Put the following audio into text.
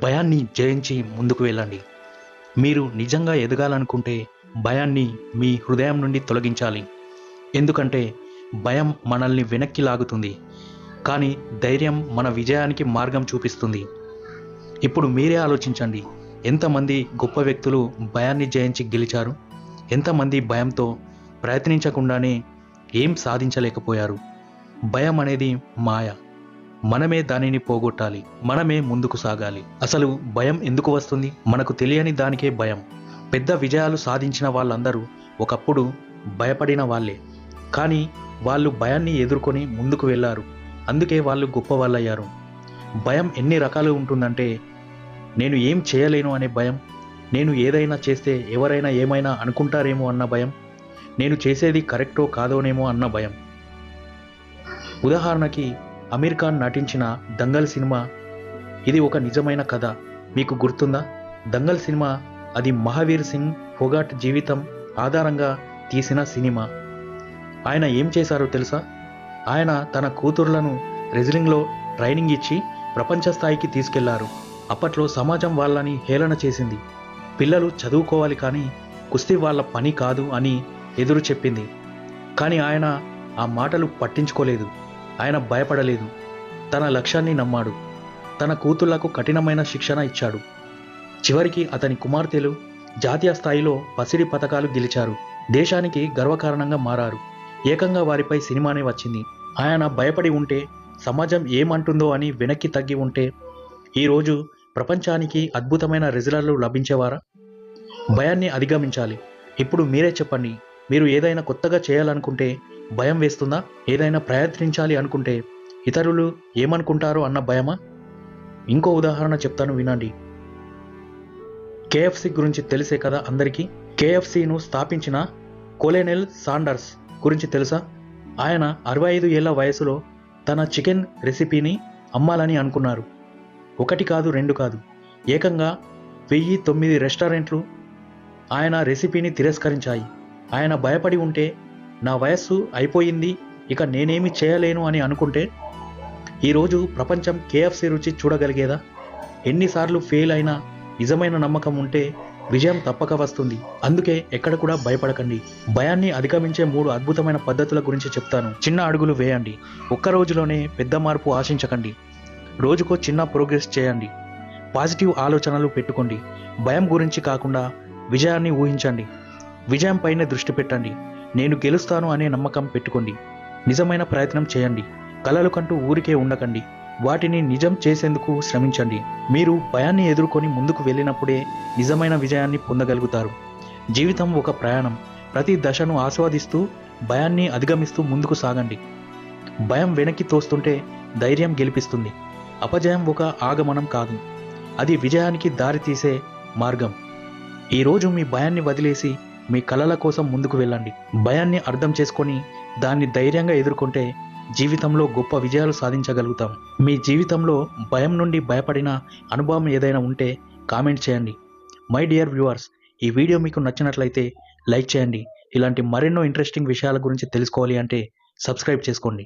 భయాన్ని జయించి ముందుకు వెళ్ళండి. మీరు నిజంగా ఎదగాలనుకుంటే భయాన్ని మీ హృదయం నుండి తొలగించాలి. ఎందుకంటే భయం మనల్ని వెనక్కి లాగుతుంది, కానీ ధైర్యం మన విజయానికి మార్గం చూపిస్తుంది. ఇప్పుడు మీరే ఆలోచించండి, ఎంతమంది గొప్ప వ్యక్తులు భయాన్ని జయించి గెలిచారు? ఎంతమంది భయంతో ప్రయత్నించకుండానే ఏం సాధించలేకపోయారు? భయం అనేది మాయ. మనమే దానిని పోగొట్టాలి. మనమే ముందుకు సాగాలి. అసలు భయం ఎందుకు వస్తుంది? మనకు తెలియని దానికే భయం. పెద్ద విజయాలు సాధించిన వాళ్ళందరూ ఒకప్పుడు భయపడిన వాళ్ళే, కానీ వాళ్ళు భయాన్ని ఎదుర్కొని ముందుకు వెళ్ళారు. అందుకే వాళ్ళు గొప్ప వాళ్ళయ్యారు. భయం ఎన్ని రకాలు ఉంటుందంటే, నేను ఏం చేయలేను అనే భయం, నేను ఏదైనా చేస్తే ఎవరైనా ఏమైనా అనుకుంటారేమో అన్న భయం, నేను చేసేది కరెక్టో కాదోనేమో అన్న భయం. ఉదాహరణకి అమీర్ ఖాన్ నటించిన దంగల్ సినిమా, ఇది ఒక నిజమైన కథ. మీకు గుర్తుందా? దంగల్ సినిమా అది మహావీర్ సింగ్ ఫోగాట్ జీవితం ఆధారంగా తీసిన సినిమా. ఆయన ఏం చేశారో తెలుసా? ఆయన తన కూతుర్లను రెజ్లింగ్లో ట్రైనింగ్ ఇచ్చి ప్రపంచ స్థాయికి తీసుకెళ్లారు. అప్పట్లో సమాజం వాళ్ళని హేళన చేసింది. పిల్లలు చదువుకోవాలి కానీ కుస్తీ వాళ్ళ పని కాదు అని ఎదురు చెప్పింది. కానీ ఆయన ఆ మాటలు పట్టించుకోలేదు. ఆయన భయపడలేదు. తన లక్ష్యాన్ని నమ్మాడు. తన కూతుళ్లకు కఠినమైన శిక్షణ ఇచ్చాడు. చివరికి అతని కుమార్తెలు జాతీయ స్థాయిలో పసిడి పతకాలు గెలిచారు. దేశానికి గర్వకారణంగా మారారు. ఏకంగా వారిపై సినిమానే వచ్చింది. ఆయన భయపడి ఉంటే, సమాజం ఏమంటుందో అని వెనక్కి తగ్గి ఉంటే, ఈరోజు ప్రపంచానికి అద్భుతమైన రిజల్ట్లు లభించేవారా? భయాన్ని అధిగమించాలి. ఇప్పుడు మీరే చెప్పండి, మీరు ఏదైనా కొత్తగా చేయాలనుకుంటే భయం వేస్తుందా? ఏదైనా ప్రయత్నించాలి అనుకుంటే ఇతరులు ఏమనుకుంటారో అన్న భయమా? ఇంకో ఉదాహరణ చెప్తాను, వినండి. KFC గురించి తెలిసే కదా అందరికీ. KFCను స్థాపించిన కొలోనెల్ సాండర్స్ గురించి తెలుసా? ఆయన 65 ఏళ్ల వయసులో తన చికెన్ రెసిపీని అమ్మాలని అనుకున్నారు. ఒకటి కాదు, రెండు కాదు, ఏకంగా 1009 రెస్టారెంట్లు ఆయన రెసిపీని తిరస్కరించాయి. ఆయన భయపడి ఉంటే, నా వయస్సు అయిపోయింది, ఇక నేనేమి చేయలేను అని అనుకుంటే, ఈరోజు ప్రపంచం KFC రుచి చూడగలిగేదా? ఎన్నిసార్లు ఫెయిల్ అయినా నిజమైన నమ్మకం ఉంటే విజయం తప్పక వస్తుంది. అందుకే ఎక్కడ కూడా భయపడకండి. భయాన్ని అధిగమించే 3 అద్భుతమైన పద్ధతుల గురించి చెప్తాను. చిన్న అడుగులు వేయండి. ఒక్క రోజులోనే పెద్ద మార్పు ఆశించకండి. రోజుకో చిన్న ప్రోగ్రెస్ చేయండి. పాజిటివ్ ఆలోచనలు పెట్టుకోండి. భయం గురించి కాకుండా విజయాన్ని ఊహించండి. విజయం పైనే దృష్టి పెట్టండి. నేను గెలుస్తాను అనే నమ్మకం పెట్టుకోండి. నిజమైన ప్రయత్నం చేయండి. కలలు కంటూ ఊరికే ఉండకండి. వాటిని నిజం చేసేందుకు శ్రమించండి. మీరు భయాన్ని ఎదుర్కొని ముందుకు వెళ్ళినప్పుడే నిజమైన విజయాన్ని పొందగలుగుతారు. జీవితం ఒక ప్రయాణం. ప్రతి దశను ఆస్వాదిస్తూ భయాన్ని అధిగమిస్తూ ముందుకు సాగండి. భయం వెనక్కి తోస్తుంటే ధైర్యం గెలిపిస్తుంది. అపజయం ఒక ఆగమనం కాదు, అది విజయానికి దారి తీసే మార్గం. ఈరోజు మీ భయాన్ని వదిలేసి మీ కలల కోసం ముందుకు వెళ్ళండి. భయాన్ని అర్థం చేసుకొని దాన్ని ధైర్యంగా ఎదుర్కొంటే జీవితంలో గొప్ప విజయాలు సాధించగలుగుతాం. మీ జీవితంలో భయం నుండి భయపడిన అనుభవం ఏదైనా ఉంటే కామెంట్ చేయండి. మై డియర్ వ్యూవర్స్, ఈ వీడియో మీకు నచ్చినట్లయితే లైక్ చేయండి. ఇలాంటి మరెన్నో ఇంట్రెస్టింగ్ విషయాల గురించి తెలుసుకోవాలి అంటే సబ్స్క్రైబ్ చేసుకోండి.